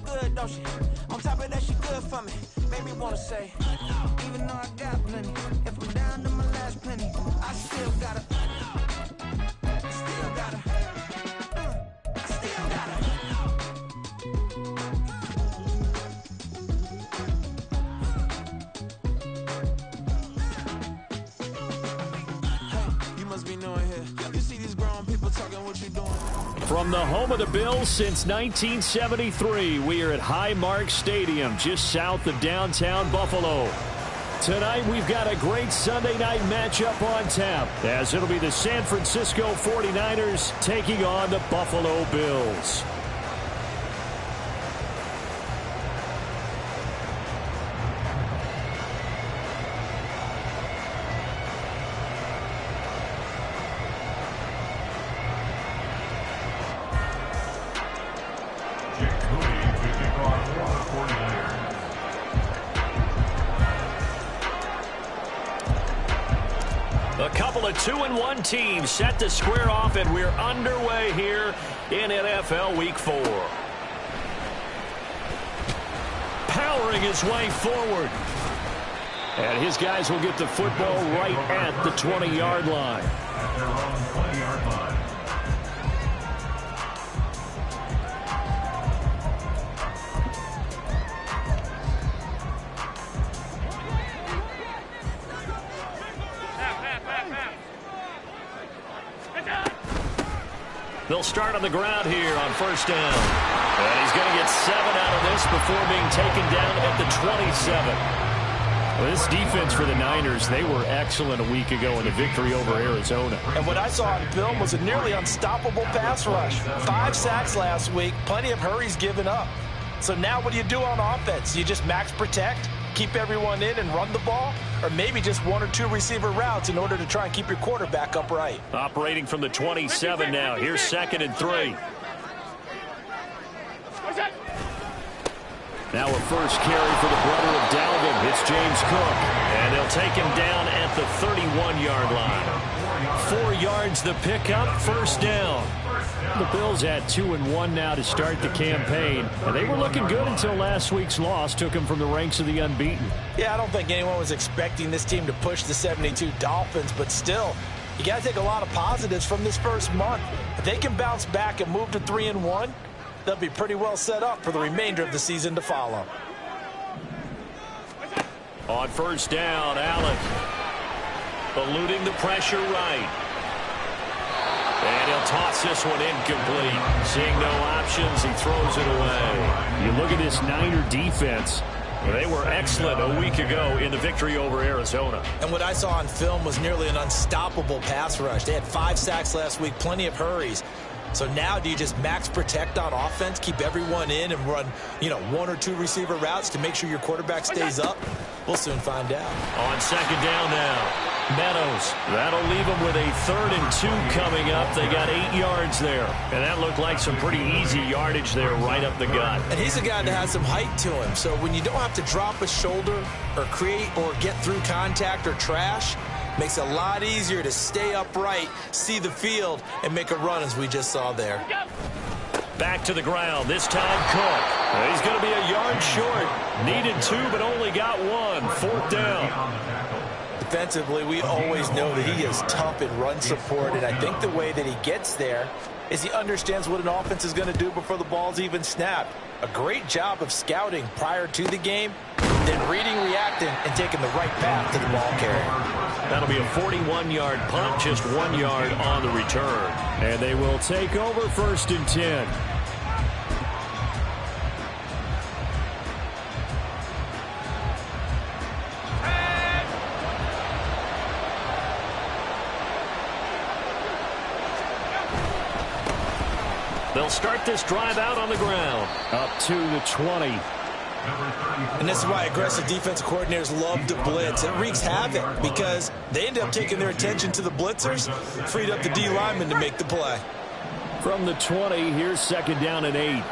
good, don't she? On top of that, she good for me. Made me wanna say, even though I got plenty, if I'm down to my last penny, I still gotta, still gotta, still gotta. Hey, you must be knowing here. You see these grown people talking, what you doing? From the home of the Bills since 1973, we are at Highmark Stadium, just south of downtown Buffalo. Tonight, we've got a great Sunday night matchup on tap, as it'll be the San Francisco 49ers taking on the Buffalo Bills. A couple of 2-1 teams set to square off, and we're underway here in NFL Week 4. Powering his way forward. And his guys will get the football right at the 20-yard line. At their own 20-yard line. They'll start on the ground here on first down. And he's going to get 7 out of this before being taken down at the 27. Well, this defense for the Niners, they were excellent a week ago in the victory over Arizona. And what I saw on film was a nearly unstoppable pass rush. 5 sacks last week, plenty of hurries given up. So now what do you do on offense? You just max protect, keep everyone in and run the ball? Or maybe just 1 or 2 receiver routes in order to try and keep your quarterback upright. Operating from the 27 now. Here's 2nd and 3. Now a first carry for the brother of Dalvin. It's James Cook. And they'll take him down at the 31-yard line. 4 yards the pickup, first down. The Bills had 2-1 now to start the campaign. And they were looking good until last week's loss took them from the ranks of the unbeaten. Yeah, I don't think anyone was expecting this team to push the 72 Dolphins, but still, you got to take a lot of positives from this first month. If they can bounce back and move to 3-1, they'll be pretty well set up for the remainder of the season to follow. On first down, Allen eluding the pressure right. And he'll toss this one incomplete. Seeing no options, he throws it away. You look at this Niner defense. They were excellent a week ago in the victory over Arizona. And what I saw on film was nearly an unstoppable pass rush. They had 5 sacks last week, plenty of hurries. So now do you just max protect on offense, keep everyone in and run, 1 or 2 receiver routes to make sure your quarterback stays up? We'll soon find out. On second down now, Meadows. That'll leave them with a 3rd and 2 coming up. They got 8 yards there. And that looked like some pretty easy yardage there right up the gut. And he's a guy that has some height to him. So when you don't have to drop a shoulder or create or get through contact or trash, makes it a lot easier to stay upright, see the field, and make a run as we just saw there. Back to the ground, this time Cook. He's going to be a yard short. Needed 2, but only got 1. 4th down. Defensively, we always know that he is tough in run support, and I think the way that he gets there is he understands what an offense is going to do before the ball's even snapped. A great job of scouting prior to the game, then reading, reacting, and taking the right path to the ball carrier. That'll be a 41-yard punt, just 1 yard on the return. And they will take over 1st and 10. They'll start this drive out on the ground. Up to the 20. And this is why aggressive defensive coordinators love to blitz. It wreaks havoc because they end up taking their attention to the blitzers, freed up the D lineman to make the play. From the 20, here's 2nd down and 8.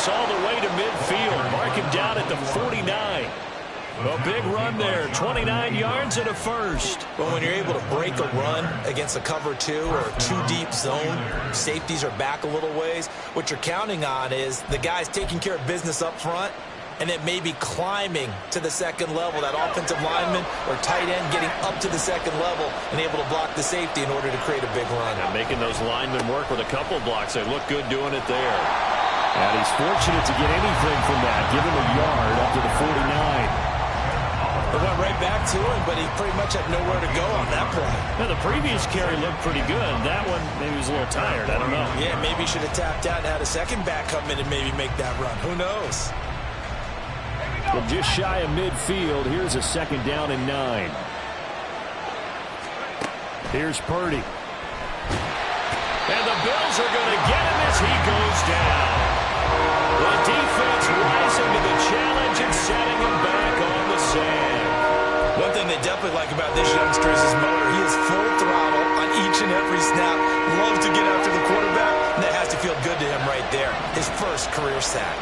All the way to midfield. Mark him down down at the 49. A big run there, 29 yards and a first. Well, when you're able to break a run against a cover 2 or a 2-deep zone, safeties are back a little ways. What you're counting on is the guys taking care of business up front and then maybe climbing to the second level, that offensive lineman or tight end getting up to the second level and able to block the safety in order to create a big run. And making those linemen work with a couple blocks. They look good doing it there. And he's fortunate to get anything from that. Give him a yard up to the 49. It went right back to him, but he pretty much had nowhere to go on that play. Now, the previous carry looked pretty good. That one, maybe he was a little tired. I don't know. Yeah, maybe he should have tapped out and had a second back come in and maybe make that run. Who knows? Well, just shy of midfield. Here's a second down and 9. Here's Purdy. And the Bills are going to get him as he goes down. The defense rising to the challenge and setting him back on the sand. One thing they definitely like about this youngster is his motor. He is full throttle on each and every snap. Loves to get after the quarterback, and that has to feel good to him right there. His first career sack.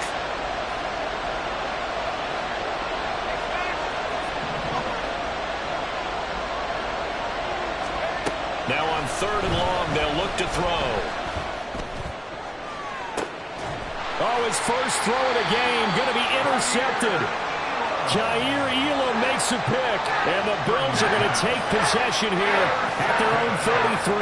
Now on 3rd and long, they'll look to throw. Oh, his first throw of the game going to be intercepted. Jair Elam makes a pick, and the Bills are going to take possession here at their own 33.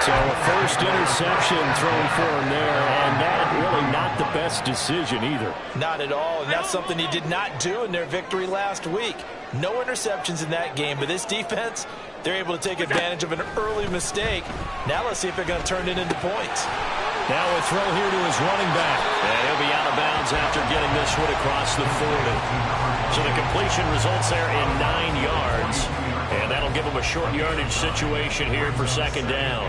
So a first interception thrown for him there, and that really not the best decision either. Not at all, and that's something he did not do in their victory last week. No interceptions in that game, but this defense, they're able to take advantage of an early mistake. Now let's see if they're going to turn it into points. Now a throw here to his running back. And he'll be out of bounds after getting this one across the 40. So the completion results there in 9 yards. And that'll give him a short yardage situation here for second down.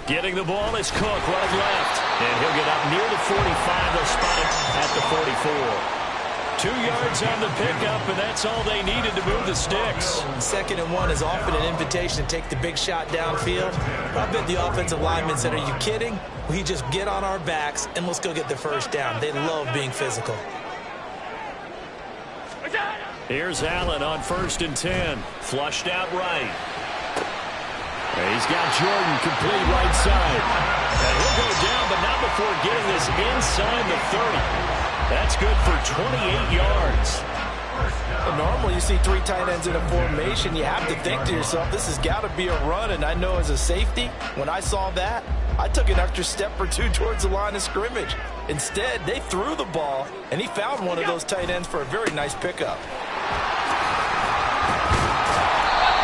Getting the ball is Cook running left. And he'll get up near the 45. They'll spot him at the 44. 2 yards on the pickup, and that's all they needed to move the sticks. 2nd and 1 is often an invitation to take the big shot downfield. I bet the offensive linemen said, are you kidding? We just get on our backs, and let's go get the first down. They love being physical. Here's Allen on 1st and 10. Flushed out right. He's got Jordan complete right side. And he'll go down, but not before getting this inside the 30. That's good for 28 yards. Normally you see 3 tight ends in a formation. You have to think to yourself, this has got to be a run. And I know as a safety, when I saw that, I took an extra step or 2 towards the line of scrimmage. Instead, they threw the ball, and he found one of those tight ends for a very nice pickup.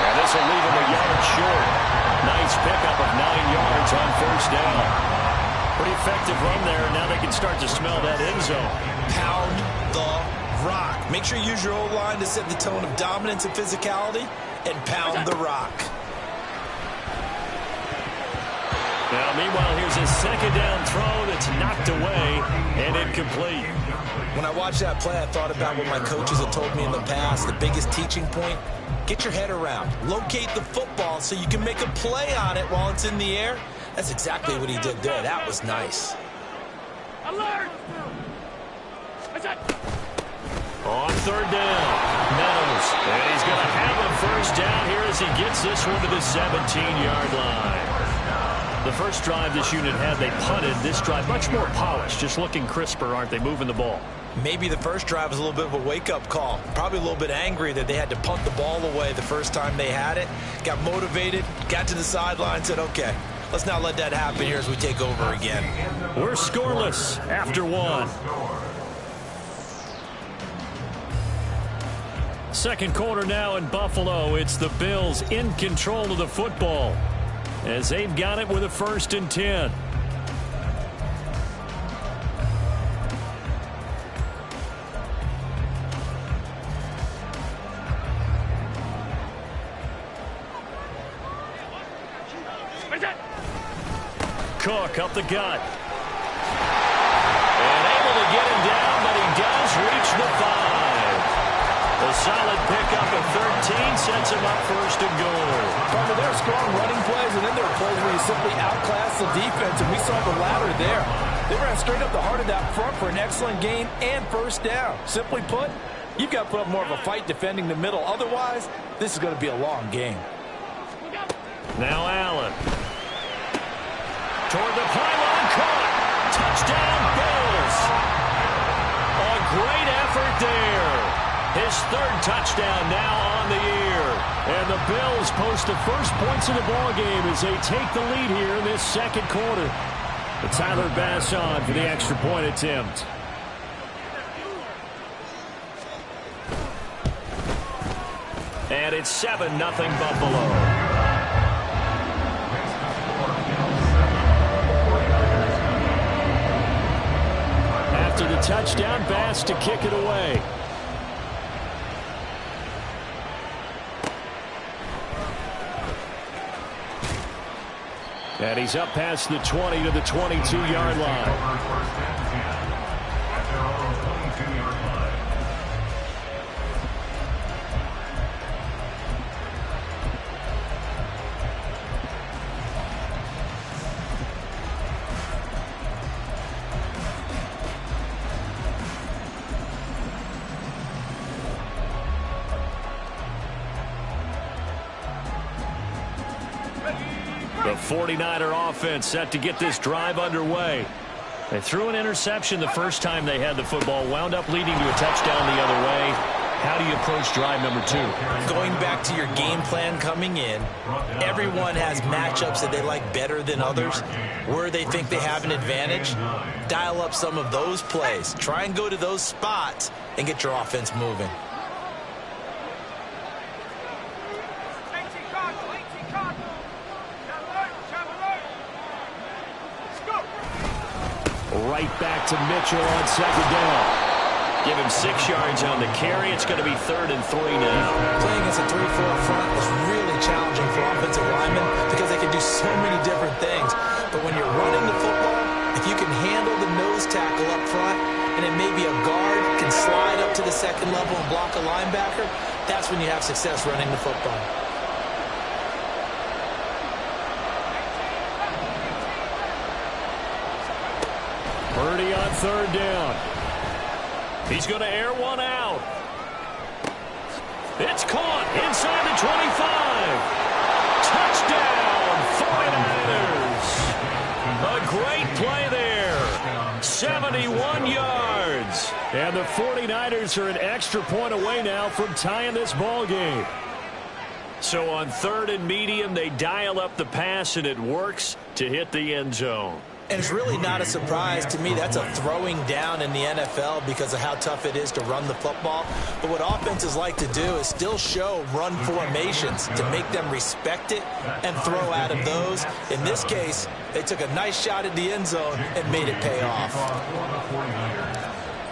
And this will leave him a yard short. Nice pickup of 9 yards on 1st down. Pretty effective run there. Now they can start to smell that end zone. Pound the rock. Make sure you use your O-line to set the tone of dominance and physicality, and pound the rock. Now, meanwhile, here's a second down throw that's knocked away and incomplete. When I watched that play, I thought about what my coaches had told me in the past. The biggest teaching point, get your head around. Locate the football so you can make a play on it while it's in the air. That's exactly what he did there. That was nice. Alert! On 3rd down, Meadows. And he's going to have a first down here as he gets this one to the 17-yard line. The first drive this unit had, they punted. This drive, much more polished, just looking crisper, aren't they, moving the ball? Maybe the first drive was a little bit of a wake-up call. Probably a little bit angry that they had to punt the ball away the first time they had it. Got motivated, got to the sideline, said, okay, let's not let that happen here as we take over again. We're scoreless after 1. Second quarter now in Buffalo. It's the Bills in control of the football as they've got it with a 1st and 10. Cook up the gut. And able to get him down, but he does reach the 5. A solid pickup of 13 sets him up first and goal. Carter, there are strong running plays, and then there are plays where you simply outclass the defense, and we saw the latter there. They ran straight up the heart of that front for an excellent gain and first down. Simply put, you've got to put up more of a fight defending the middle. Otherwise, this is going to be a long game. Now Allen. Toward the pylon, caught. Touchdown, Bills. A great effort there. His third touchdown now on the year. And the Bills post the first points of the ballgame as they take the lead here in this second quarter. But Tyler Bass on for the extra point attempt. And it's 7-0 Buffalo. After the touchdown, Bass to kick it away. And he's up past the 20 to the 22-yard line. The 49er offense set to get this drive underway. They threw an interception the first time they had the football, wound up leading to a touchdown the other way. How do you approach drive number 2? Going back to your game plan coming in, everyone has matchups that they like better than others. Where they think they have an advantage, dial up some of those plays. Try and go to those spots and get your offense moving. Right back to Mitchell on second down. Give him 6 yards on the carry. It's going to be 3rd and 3 now. Playing against a 3-4 front is really challenging for offensive linemen because they can do so many different things. But when you're running the football, if you can handle the nose tackle up front, and it may be a guard can slide up to the second level and block a linebacker, that's when you have success running the football. Purdy on 3rd down. He's going to air one out. It's caught inside the 25. Touchdown, 49ers. A great play there. 71 yards. And the 49ers are an extra point away now from tying this ball game. So on 3rd and medium, they dial up the pass, and it works to hit the end zone. And it's really not a surprise to me. That's a throwing down in the NFL because of how tough it is to run the football. But what offenses like to do is still show run formations to make them respect it and throw out of those. In this case, they took a nice shot at the end zone and made it pay off.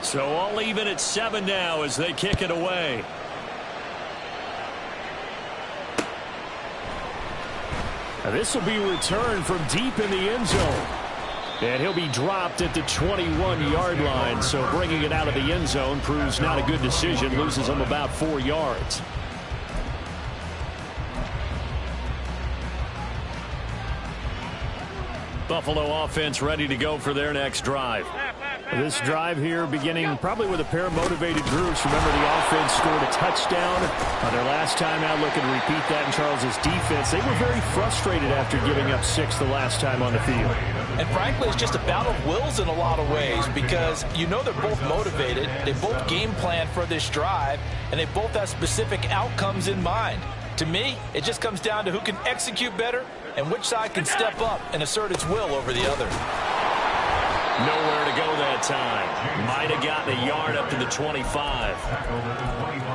So all even at 7 now as they kick it away. Now this will be returned from deep in the end zone. And he'll be dropped at the 21-yard line. So bringing it out of the end zone proves not a good decision. Loses him about 4 yards. Buffalo offense ready to go for their next drive. This drive here beginning probably with a pair of motivated groups. Remember, the offense scored a touchdown on their last time out, looking to repeat that in Charles's defense. They were very frustrated after giving up 6 the last time on the field. And frankly, it's just a battle of wills in a lot of ways because you know they're both motivated. They both game plan for this drive, and they both have specific outcomes in mind. To me, it just comes down to who can execute better and which side can step up and assert its will over the other. Nowhere to go that time. Might have gotten a yard up to the 25.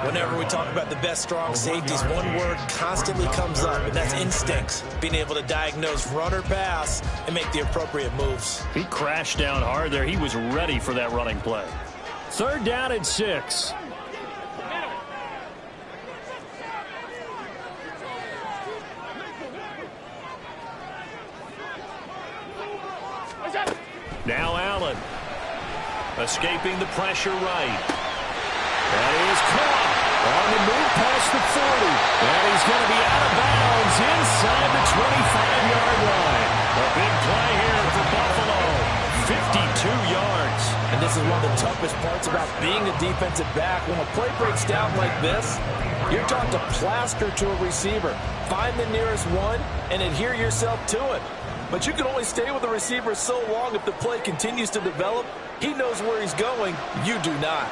Whenever we talk about the best strong safeties, one word constantly comes up, and that's instincts. Being able to diagnose run or pass and make the appropriate moves. He crashed down hard there. He was ready for that running play. 3rd down and 6. Now Allen, escaping the pressure right. That is caught. On the move past the 40. And he's going to be out of bounds inside the 25-yard line. A big play here for Buffalo. 52 yards. And this is one of the toughest parts about being a defensive back. When a play breaks down like this, you're taught to plaster to a receiver. Find the nearest one and adhere yourself to it. But you can only stay with the receiver so long if the play continues to develop. He knows where he's going. You do not.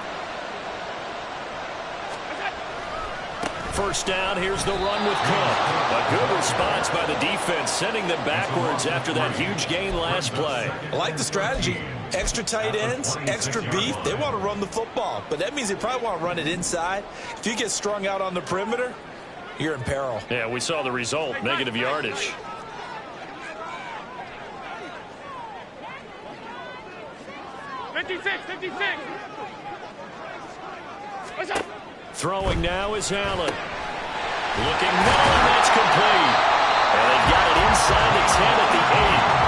First down, here's the run with Cook. A good response by the defense, sending them backwards after that huge gain last play. I like the strategy. Extra tight ends, extra beef. They want to run the football, but that means they probably want to run it inside. If you get strung out on the perimeter, you're in peril. Yeah, we saw the result, negative yardage. Throwing now is Allen. Looking now, and that's complete. And they got it inside the 10 at the 8.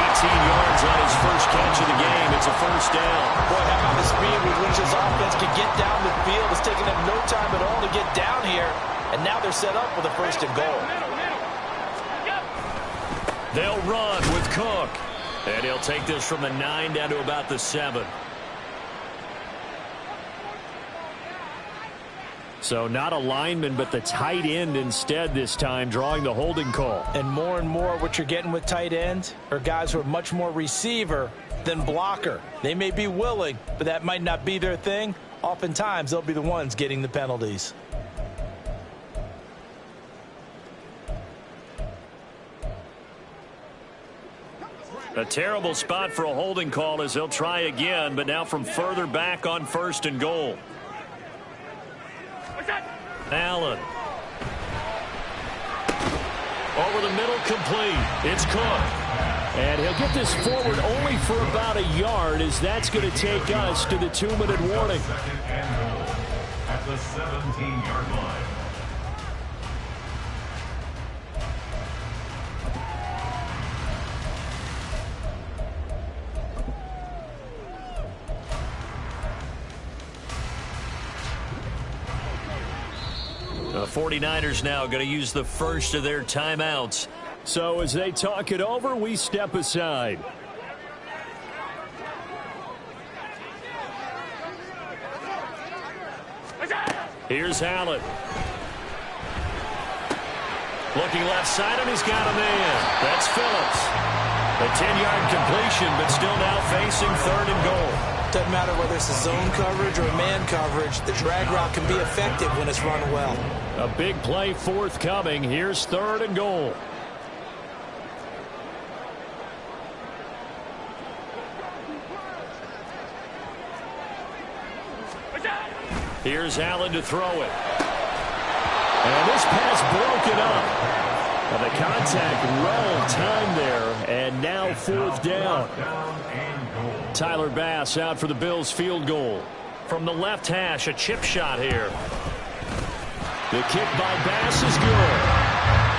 18 yards on his first catch of the game. It's a first down. Boy, how about the speed with which this offense can get down the field? It's taken them no time at all to get down here. And now they're set up for the first and goal. They'll run with Cook. And he'll take this from the 9 down to about the 7. So not a lineman, but the tight end instead this time, drawing the holding call. And more what you're getting with tight ends are guys who are much more receiver than blocker. They may be willing, but that might not be their thing. Oftentimes, they'll be the ones getting the penalties. A terrible spot for a holding call as they'll try again, but now from further back on first and goal. Allen. Over the middle, complete. It's Cook. And he'll get this forward only for about a yard, as that's going to take us to the 2-minute warning. Second and goal at the 17-yard line. The 49ers now going to use the first of their timeouts. So as they talk it over, we step aside. Here's Allen. Looking left side, and he's got a man. That's Phillips. A 10-yard completion, but still now facing third and goal. Doesn't matter whether it's a zone coverage or a man coverage. The drag route can be effective when it's run well. A big play forthcoming. Here's third and goal. Here's Allen to throw it. And this pass broken up. And the contact well timed there. And now fourth down. Tyler Bass out for the Bills field goal. From the left hash, a chip shot here. The kick by Bass is good.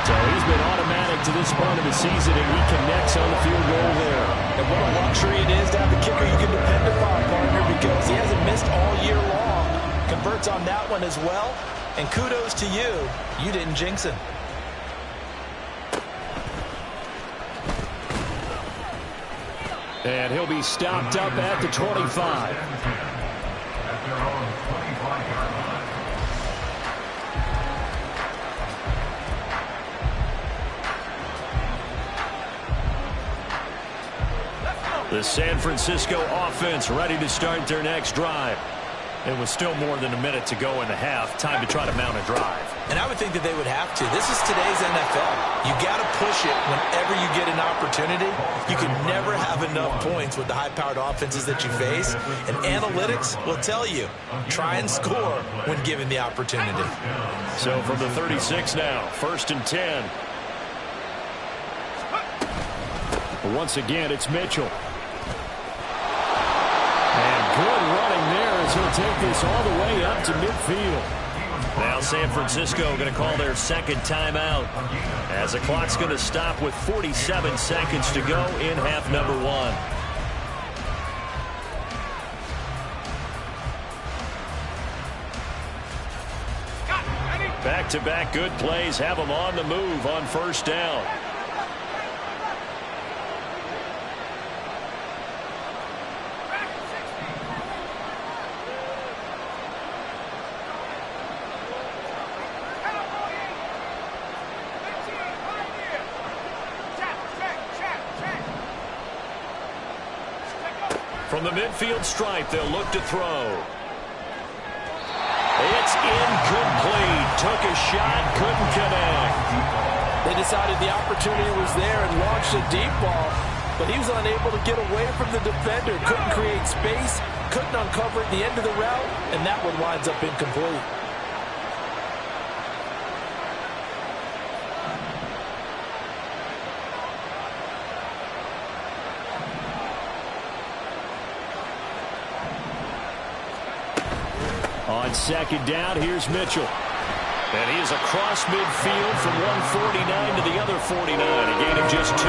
So he's been automatic to this point of the season, and he connects on the field goal there. And what a luxury it is to have the kicker you can depend upon, partner, because he hasn't missed all year long. Converts on that one as well. And kudos to you. You didn't jinx him. And he'll be stopped up at the 25. At their own 25-yard line. The San Francisco offense ready to start their next drive. It was still more than a minute to go in the half. Time to try to mount a drive. And I would think that they would have to. This is today's NFL. You got to push it whenever you get an opportunity. You can never have enough points with the high-powered offenses that you face. And analytics will tell you, try and score when given the opportunity. So from the 36 now, first and 10. Once again, it's Mitchell. And good running there as he'll take this all the way up to midfield. Now San Francisco going to call their second timeout as the clock's going to stop with 47 seconds to go in half number one. Back-to-back good plays have them on the move on first down. From the midfield stripe, they'll look to throw. It's incomplete. Took a shot, couldn't connect. They decided the opportunity was there and launched a deep ball, but he was unable to get away from the defender. Couldn't create space, couldn't uncover at the end of the route, and that one winds up incomplete. On second down, here's Mitchell. And he is across midfield from 149 to the other 49, a gain of just 2.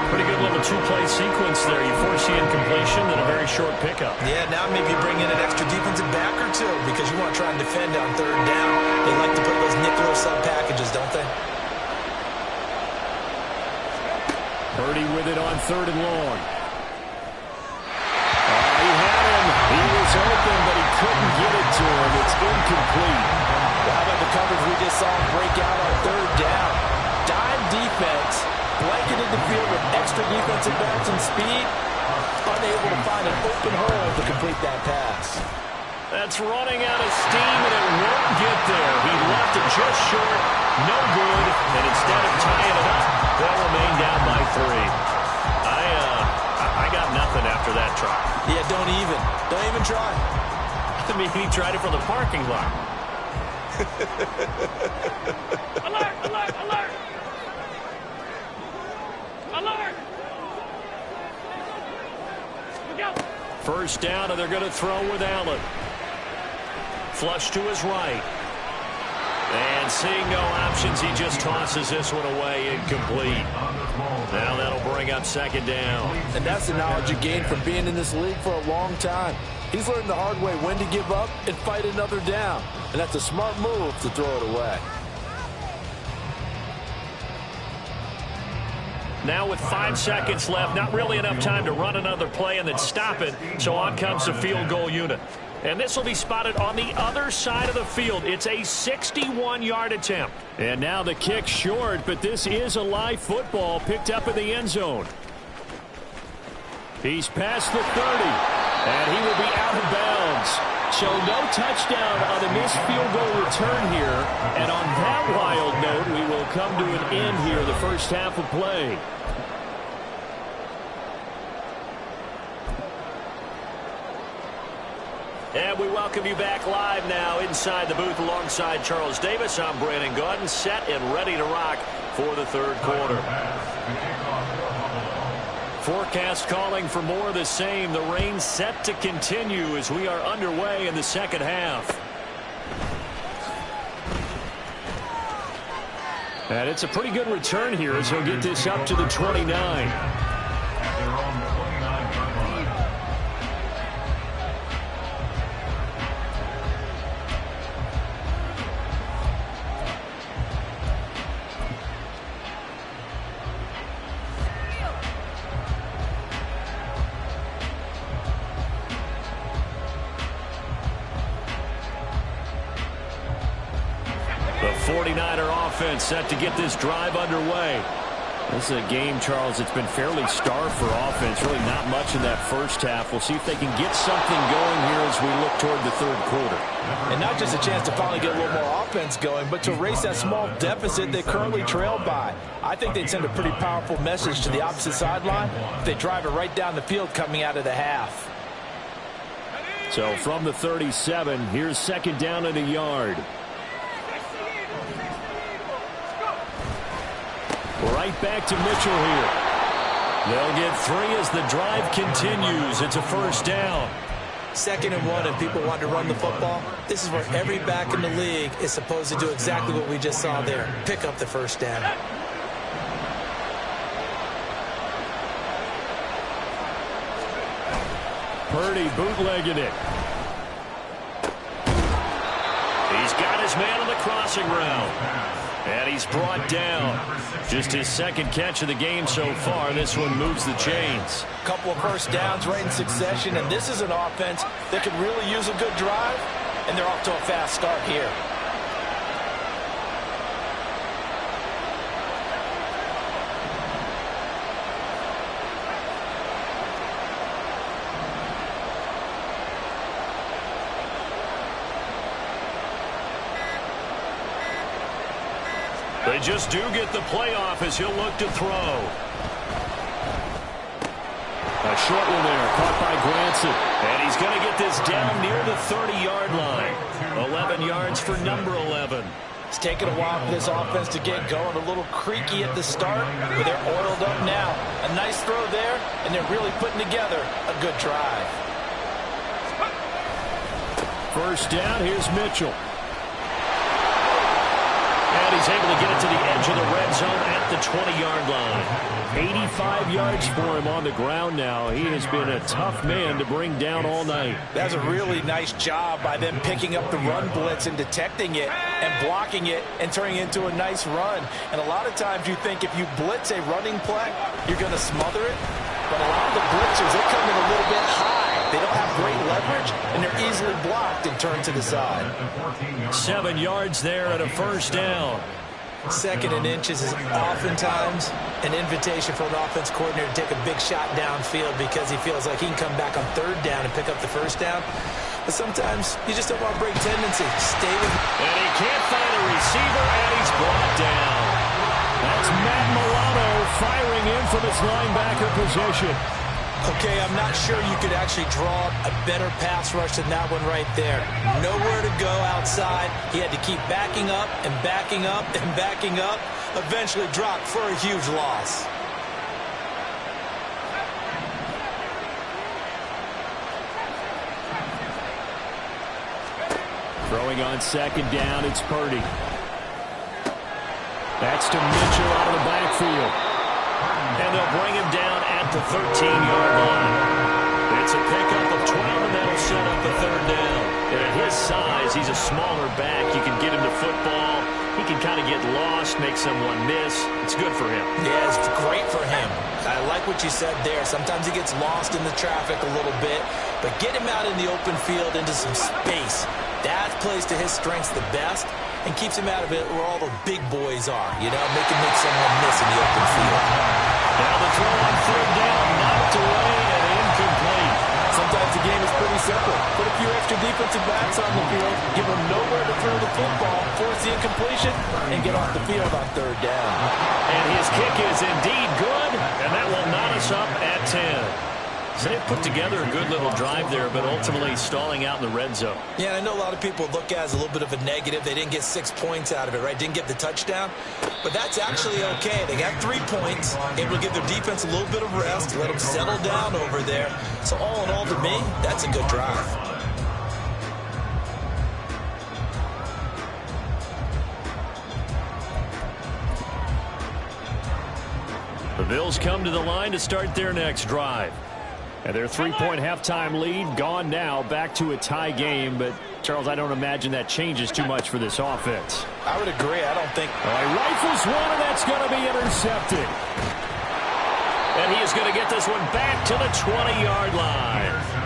Pretty good little two-play sequence there. You foresee incompletion and a very short pickup. Yeah, now maybe bring in an extra defensive back or two because you want to try and defend on third down. They like to put those nickel sub packages, don't they? Purdy with it on third and long. He had him. He was open, but he couldn't get it to him. It's incomplete. Well, how about the coverage we just saw break out on third down? Dime defense, blanketed the field with extra defensive backs and speed, unable to find an open hole to complete that pass. That's running out of steam, and it won't get there. He left it just short, no good, and instead of tying it up, they'll remain down by 3. I got nothing after that try. Yeah, don't even try. I mean, he tried it from the parking lot. Alert, alert, alert! Alert! Look out! First down, and they're going to throw with Allen. Flush to his right. And seeing no options, he just tosses this one away, incomplete. Now that'll bring up second down. And that's the knowledge you gain from being in this league for a long time. He's learned the hard way when to give up and fight another down. And that's a smart move to throw it away. Now with 5 seconds left, not really enough time to run another play and then stop it. So on comes the field goal unit. And this will be spotted on the other side of the field. It's a 61-yard attempt. And now the kick short, but this is a live football picked up in the end zone. He's past the 30, and he will be out of bounds. So no touchdown on the missed field goal return here. And on that wild note, we will come to an end here the first half of play. And we welcome you back live now inside the booth alongside Charles Davis. I'm Brandon Gaudin, set and ready to rock for the third quarter. Forecast calling for more of the same. The rain set to continue as we are underway in the second half. And it's a pretty good return here as he'll get this up to the 29. The 49er offense set to get this drive underway. This is a game, Charles, it's been fairly starved for offense. Really not much in that first half. We'll see if they can get something going here as we look toward the third quarter. And not just a chance to finally get a little more offense going, but to erase that small deficit they currently trail by. I think they'd send a pretty powerful message to the opposite sideline if they drive it right down the field coming out of the half. So from the 37, here's second down and a yard. Right back to Mitchell here. They'll get 3 as the drive continues. It's a first down. 2nd and 1, and people want to run the football. This is where every back in the league is supposed to do exactly what we just saw there. Pick up the first down. Purdy bootlegging it. He's got his his man on the crossing route. And he's brought down. Just his second catch of the game so far. This one moves the chains. A couple of first downs right in succession, and this is an offense that could really use a good drive, and they're off to a fast start here. They just do get the playoff as he'll look to throw. A short one there, caught by Granson. And he's going to get this down near the 30-yard line. 11 yards for number 11. It's taken a while for this offense to get going. A little creaky at the start, but they're oiled up now. A nice throw there, and they're really putting together a good drive. First down, here's Mitchell. And he's able to get it to the edge of the red zone at the 20-yard line. 85 yards for him on the ground now. He has been a tough man to bring down all night. That's a really nice job by them picking up the run blitz and detecting it and blocking it and turning it into a nice run. And a lot of times you think if you blitz a running play, you're going to smother it. But a lot of the blitzers, they come in a little bit high. They don't have great leverage, and they're easily blocked and turned to the side. 7 yards there at a first down. Second and inches is oftentimes an invitation for an offense coordinator to take a big shot downfield because he feels like he can come back on third down and pick up the first down. But sometimes you just don't want to break tendency. Stay with him. And he can't find a receiver, and he's brought down. That's Matt Milano firing in from his linebacker position. Okay, I'm not sure you could actually draw a better pass rush than that one right there. Nowhere to go outside. He had to keep backing up and backing up and backing up. Eventually dropped for a huge loss. Throwing on second down, it's Purdy. That's to Mitchell out of the backfield. And they'll bring him down at the 13-yard line. It's a pickup of 12, and that'll set up the third down. And at his size, he's a smaller back. You can get him to football. He can kind of get lost, make someone miss. It's good for him. Yeah, it's great for him. I like what you said there. Sometimes he gets lost in the traffic a little bit, but get him out in the open field into some space. That plays to his strengths the best and keeps him out of it where all the big boys are. You know, make someone miss in the open field. Now the throw on third down, knocked away and incomplete. Sometimes the game is pretty simple. Put a few extra defensive backs on the field, give them nowhere to throw the football, force the incompletion, and get off the field on third down. And his kick is indeed good, and that will knot us up at 10. So they've put together a good little drive there, but ultimately stalling out in the red zone. Yeah, I know a lot of people look at it as a little bit of a negative. They didn't get 6 points out of it, right? Didn't get the touchdown. But that's actually okay. They got 3 points. Able to give their defense a little bit of rest, let them settle down over there. So all in all, to me, that's a good drive. The Bills come to the line to start their next drive. And their 3-point halftime lead gone now, back to a tie game. But, Charles, I don't imagine that changes too much for this offense. I would agree. I don't think. He rifles one, and that's going to be intercepted. And he is going to get this one back to the 20-yard line.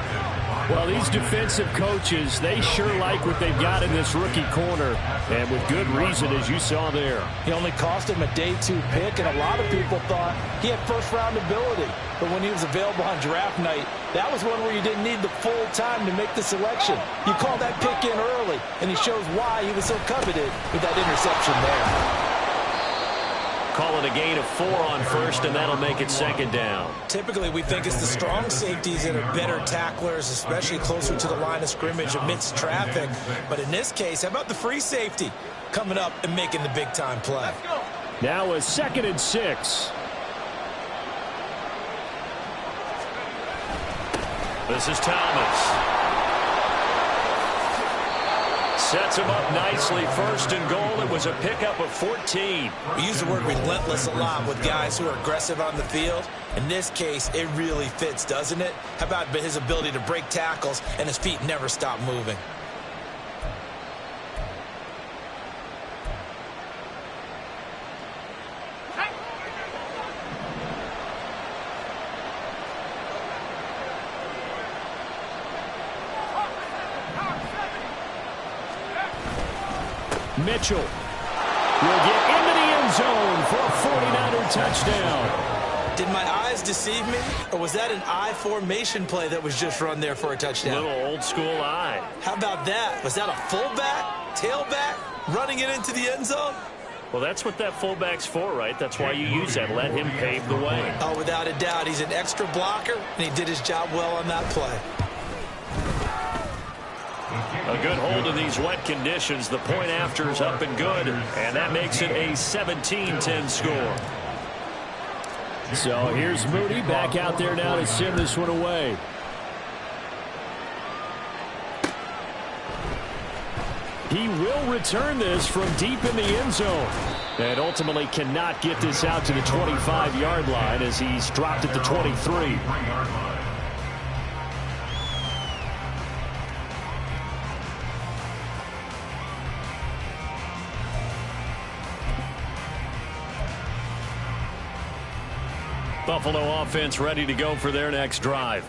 Well, these defensive coaches, they sure like what they've got in this rookie corner. And with good reason, as you saw there. He only cost him a day 2 pick, and a lot of people thought he had first-round ability. But when he was available on draft night, that was one where you didn't need the full time to make the selection. You called that pick in early, and he shows why he was so coveted with that interception there. Call it a gain of 4 on first, and that'll make it second down. Typically, we think it's the strong safeties that are better tacklers, especially closer to the line of scrimmage amidst traffic. But in this case, how about the free safety coming up and making the big-time play? Now a 2nd and 6. This is Thomas. Sets him up nicely. 1st and goal. It was a pickup of 14. We use the word relentless a lot with guys who are aggressive on the field. In this case, it really fits, doesn't it? How about his ability to break tackles and his feet never stop moving? Mitchell will get into the end zone for a 49er touchdown. Did my eyes deceive me, or was that an I formation play that was just run there for a touchdown? Little old school eye. How about that? Was that a fullback, tailback, running it into the end zone? Well, that's what that fullback's for, right? That's why you use that. Let him pave the way. Oh, without a doubt. He's an extra blocker, and he did his job well on that play. A good hold in these wet conditions. The point after is up and good, and that makes it a 17-10 score. So here's Moody back out there now to send this one away. He will return this from deep in the end zone. And ultimately cannot get this out to the 25-yard line as he's dropped at the 23. Buffalo offense ready to go for their next drive.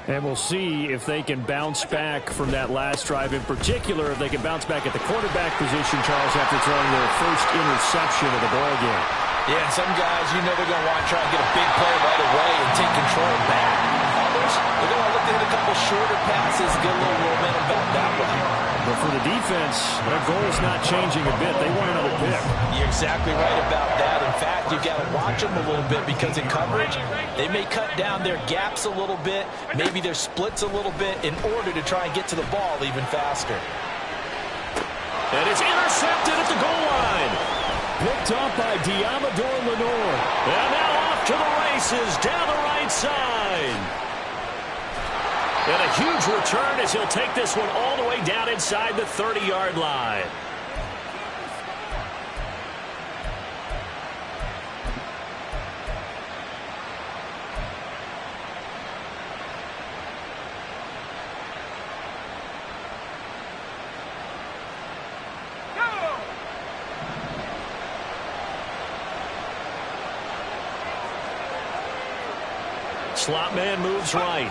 And we'll see if they can bounce back from that last drive. In particular, if they can bounce back at the quarterback position, Charles, after throwing their first interception of the ball game. Yeah, and some guys, you know they're going to want to try and get a big play right away and take control back. Others, they're going to look to hit a couple shorter passes, get a little momentum back that way. But for the defense, their goal is not changing a bit. They want another pick. You're exactly right about that. In fact, you've got to watch them a little bit because in coverage, they may cut down their gaps a little bit, maybe their splits a little bit in order to try and get to the ball even faster. And it's intercepted at the goal line. Picked up by Diamador Lenore. And now off to the races down the right side. And a huge return as he'll take this one all the way down inside the 30-yard line. Slot man moves right.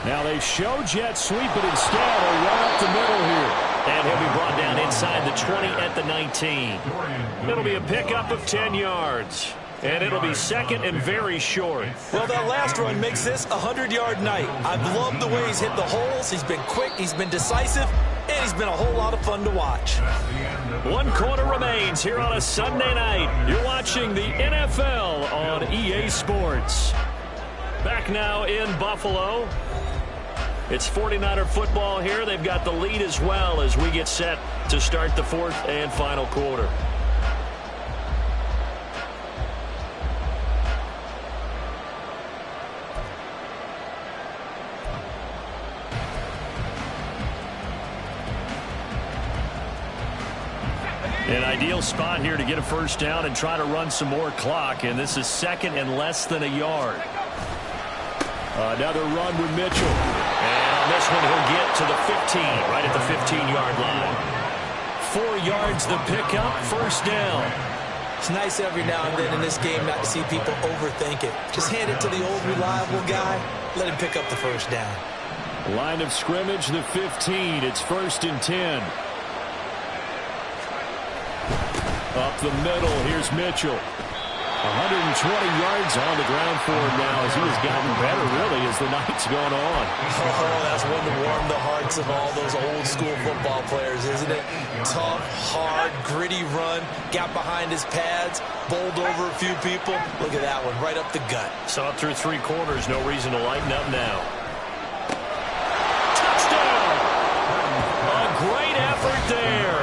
Now they show jet sweep, but instead a run up the middle here. And he'll be brought down inside the 20 at the 19. It'll be a pickup of 10 yards. And it'll be second and very short. Well, that last run makes this a 100-yard night. I've loved the way he's hit the holes. He's been quick, he's been decisive, and he's been a whole lot of fun to watch. 1 quarter remains here on a Sunday night. You're watching the NFL on EA Sports. Back now in Buffalo. It's 49er football here. They've got the lead as well as we get set to start the fourth and final quarter. An ideal spot here to get a first down and try to run some more clock, and this is second and less than a yard. Another run with Mitchell. And on this one, he'll get to the 15, right at the 15-yard line. 4 yards the pickup, first down. It's nice every now and then in this game not to see people overthink it. Just hand it to the old reliable guy. Let him pick up the first down. Line of scrimmage, the 15. It's 1st and 10. Up the middle, here's Mitchell. 120 yards on the ground for him now as he has gotten better, really, as the night's gone on. Oh, that's one to warm the hearts of all those old-school football players, isn't it? Tough, hard, gritty run, got behind his pads, bowled over a few people. Look at that one, right up the gut. Saw it through 3 quarters, no reason to lighten up now. Touchdown! A great effort there.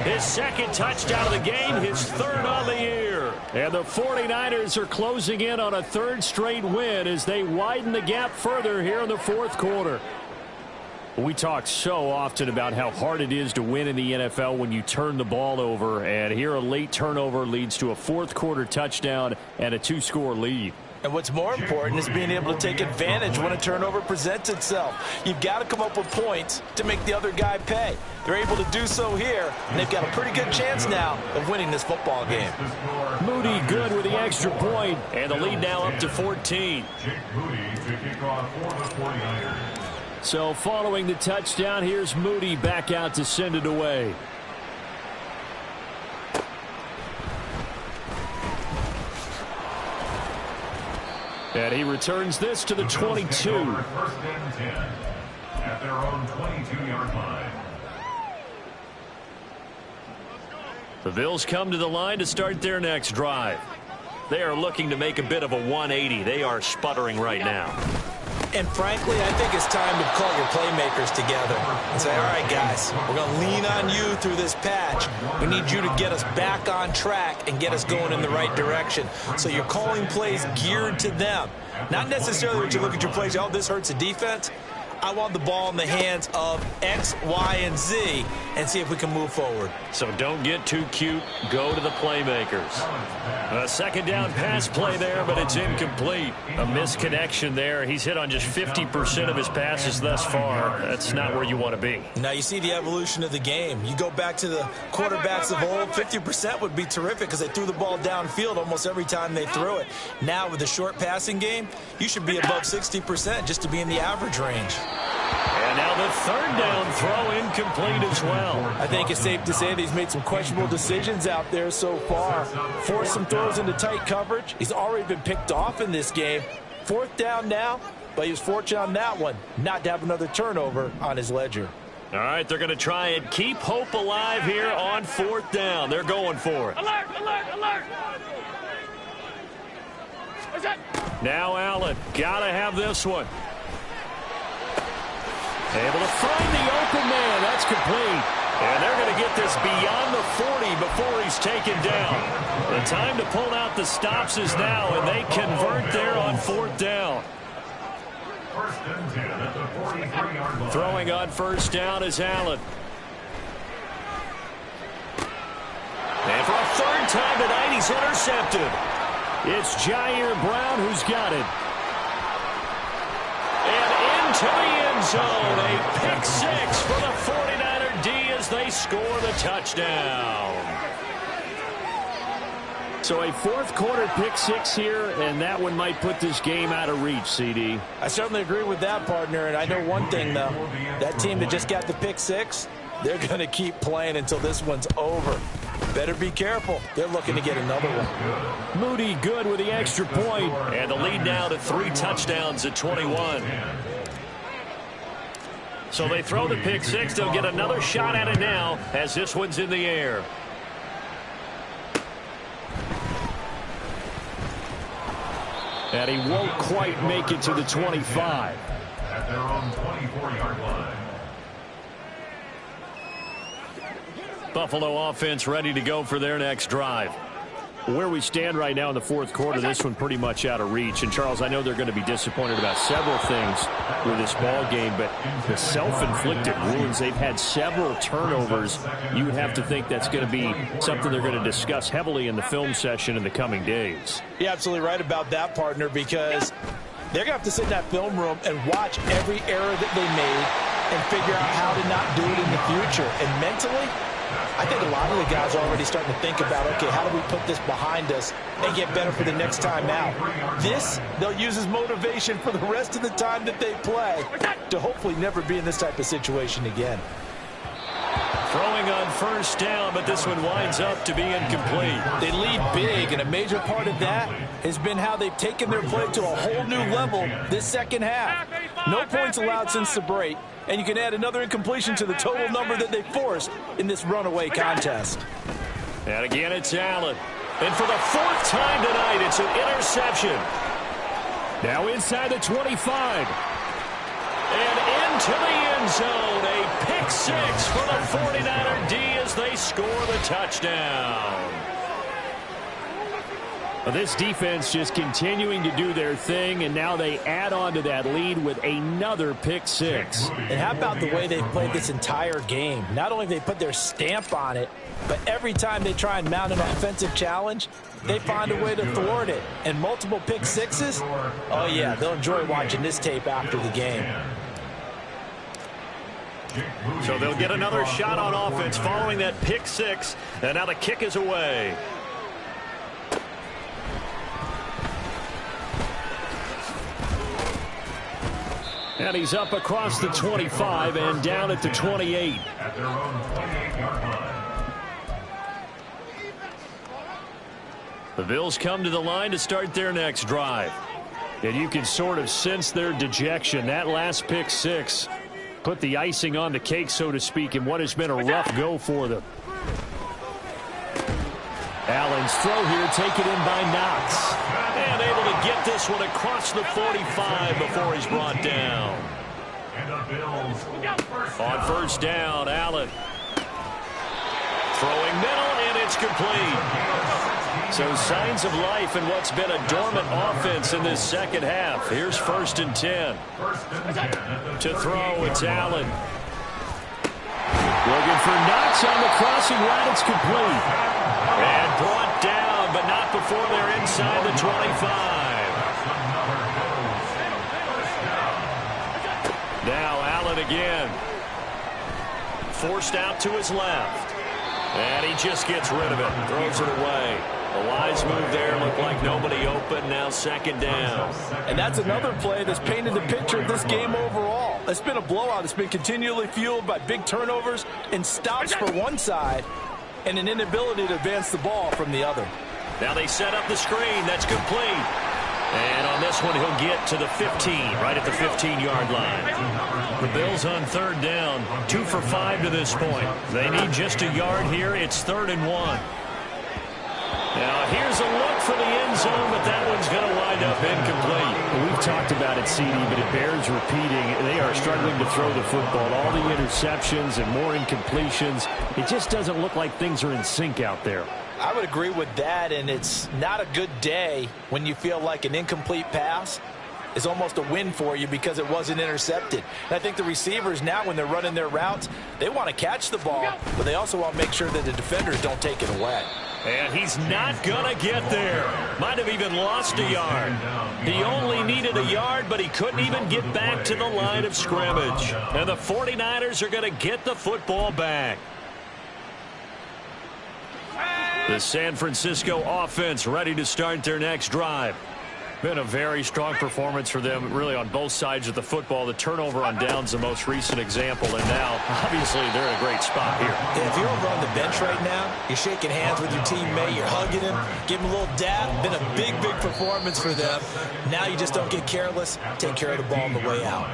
His second touchdown of the game, his third on the year. And the 49ers are closing in on a 3rd straight win as they widen the gap further here in the 4th quarter. We talk so often about how hard it is to win in the NFL when you turn the ball over. And here a late turnover leads to a 4th quarter touchdown and a 2-score lead. And what's more important is being able to take advantage when a turnover presents itself. You've got to come up with points to make the other guy pay. They're able to do so here, and they've got a pretty good chance now of winning this football game. Moody good with the extra point, and the lead now up to 14. So following the touchdown, here's Moody back out to send it away. And he returns this to the 22. First and 10 at their own 22-yard line. The Bills come to the line to start their next drive. They are looking to make a bit of a 180. They are sputtering right now. And frankly, I think it's time to call your playmakers together and say, all right, guys, we're going to lean on you through this patch. We need you to get us back on track and get us going in the right direction. So you're calling plays geared to them. Not necessarily when you look at your plays, oh, this hurts the defense. I want the ball in the hands of X, Y, and Z and see if we can move forward. So don't get too cute. Go to the playmakers. A second down pass play there, but it's incomplete. A misconnection there. He's hit on just 50% of his passes thus far. That's not where you want to be. Now you see the evolution of the game. You go back to the quarterbacks of old, 50% would be terrific because they threw the ball downfield almost every time they threw it. Now with the short passing game, you should be above 60% just to be in the average range. And now the third down throw incomplete as well. I think it's safe to say that he's made some questionable decisions out there so far. Forced some throws into tight coverage. He's already been picked off in this game. Fourth down now, but he was fortunate on that one not to have another turnover on his ledger. All right, they're going to try and keep hope alive here on fourth down. They're going for it. Alert, alert, alert. What's that? Now Allen, got to have this one. Able to find the open man. That's complete. And they're going to get this beyond the 40 before he's taken down. The time to pull out the stops is now, and they convert there on fourth down. First and 10 at the 43-yard line. Throwing on first down is Allen. And for a third time tonight, he's intercepted. It's Jair Brown who's got it. And into the end zone, a pick six for the 49er D as they score the touchdown. So a fourth quarter pick six here, and that one might put this game out of reach, CD. I certainly agree with that, partner, and I know one thing, though. That team that just got the pick six, they're going to keep playing until this one's over. Better be careful. They're looking to get another one. Moody good with the extra point, and the lead now to 3 touchdowns at 21. So they throw the pick six. They'll get another shot at it now as this one's in the air. And he won't quite make it to the 25. At their own 24-yard line. Buffalo offense ready to go for their next drive. Where we stand right now in the fourth quarter, this one pretty much out of reach. And, Charles, I know they're going to be disappointed about several things with this ball game, but the self-inflicted wounds, they've had several turnovers. You would have to think that's going to be something they're going to discuss heavily in the film session in the coming days. You're absolutely right about that, partner, because they're going to have to sit in that film room and watch every error that they made and figure out how to not do it in the future. And mentally, I think a lot of the guys are already starting to think about, okay, how do we put this behind us and get better for the next time out? This, they'll use as motivation for the rest of the time that they play to hopefully never be in this type of situation again. Throwing on first down, but this one winds up to be incomplete. They lead big, and a major part of that has been how they've taken their play to a whole new level this second half. No points allowed since the break, and you can add another incompletion to the total number that they forced in this runaway contest. And again, it's Allen. And for the fourth time tonight, it's an interception. Now inside the 25. And into the end zone, a pick six for the 49er D as they score the touchdown. Well, this defense just continuing to do their thing, and now they add on to that lead with another pick six. And how about the way they've played this entire game? Not only have they put their stamp on it, but every time they try and mount an offensive challenge, they find a way to thwart it. And multiple pick sixes? Oh, yeah, they'll enjoy watching this tape after the game. So they'll get another shot on offense following that pick six, and now the kick is away. And he's up across the 25 and down at the 28. At their own 28-yard line. The Bills come to the line to start their next drive. And you can sort of sense their dejection. That last pick six put the icing on the cake, so to speak, in what has been a rough go for them. Allen's throw here taken in by Knox. And able to get this one across the 45 before he's brought down. And the Bills On first down, Allen. Throwing middle, and it's complete. So signs of life in what's been a dormant offense in this second half. Here's 1st and 10. To throw, it's Allen. Looking for Knox on the crossing route. It's complete. And brought down, but not before they're inside the 25. Now Allen again. Forced out to his left. And he just gets rid of it. Throws it away. A wise move there. Looked like nobody open. Now 2nd down. And that's another play that's painted the picture of this game overall. It's been a blowout. It's been continually fueled by big turnovers and stops for one side and an inability to advance the ball from the other. Now they set up the screen. That's complete. And on this one, he'll get to the 15, right at the 15-yard line. The Bills on 3rd down, 2 for 5 to this point. They need just a yard here. It's 3rd and 1. Now here's a look for the end zone, but that one's going to wind up incomplete. We've talked about it, CD, but it bears repeating. They are struggling to throw the football. All the interceptions and more incompletions. It just doesn't look like things are in sync out there. I would agree with that, and it's not a good day when you feel like an incomplete pass is almost a win for you because it wasn't intercepted. And I think the receivers now, when they're running their routes, they want to catch the ball, but they also want to make sure that the defenders don't take it away. And he's not going to get there. Might have even lost a yard. He only needed a yard, but he couldn't even get back to the line of scrimmage. And the 49ers are going to get the football back. The San Francisco offense ready to start their next drive. Been a very strong performance for them, really, on both sides of the football. The turnover on downs, the most recent example, and now, obviously, they're in a great spot here. If you're over on the bench right now, you're shaking hands with your teammate, you're hugging him, give him a little dab. Been a big, big performance for them. Now you just don't get careless. Take care of the ball on the way out.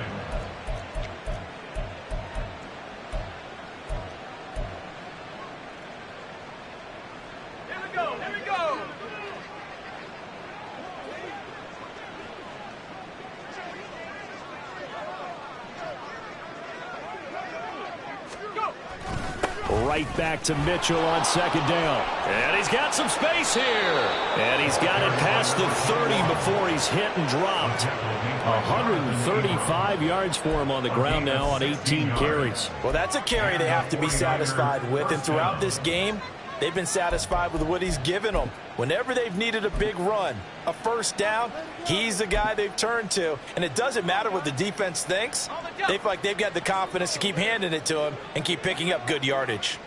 Right back to Mitchell on 2nd down. And he's got some space here. And he's got it past the 30 before he's hit and dropped. 135 yards for him on the ground now on 18 carries. Well, that's a carry they have to be satisfied with. And throughout this game, they've been satisfied with what he's given them. Whenever they've needed a big run, a first down, he's the guy they've turned to. And it doesn't matter what the defense thinks. They feel like they've got the confidence to keep handing it to him and keep picking up good yardage.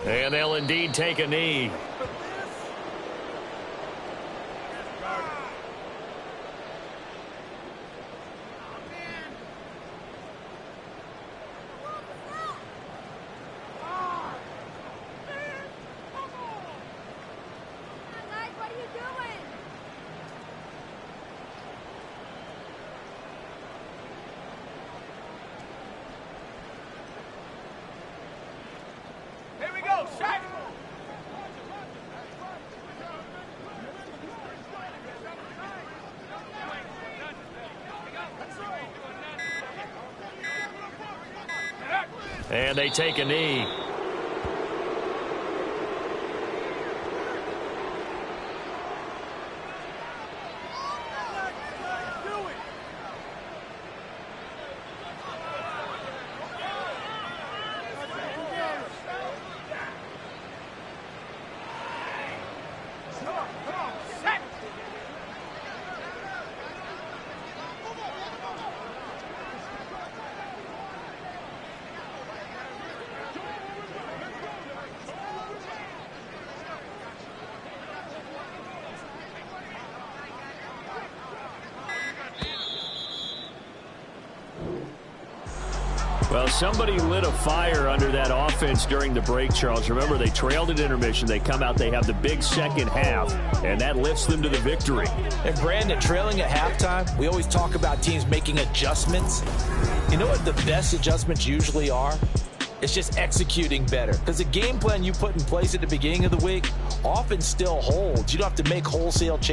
And they'll indeed take a knee. And they take a knee. Well, somebody lit a fire under that offense during the break, Charles. Remember, they trailed at intermission. They come out, they have the big second half, and that lifts them to the victory. And Brandon, trailing at halftime, we always talk about teams making adjustments. You know what the best adjustments usually are? It's just executing better. Because the game plan you put in place at the beginning of the week often still holds. You don't have to make wholesale changes.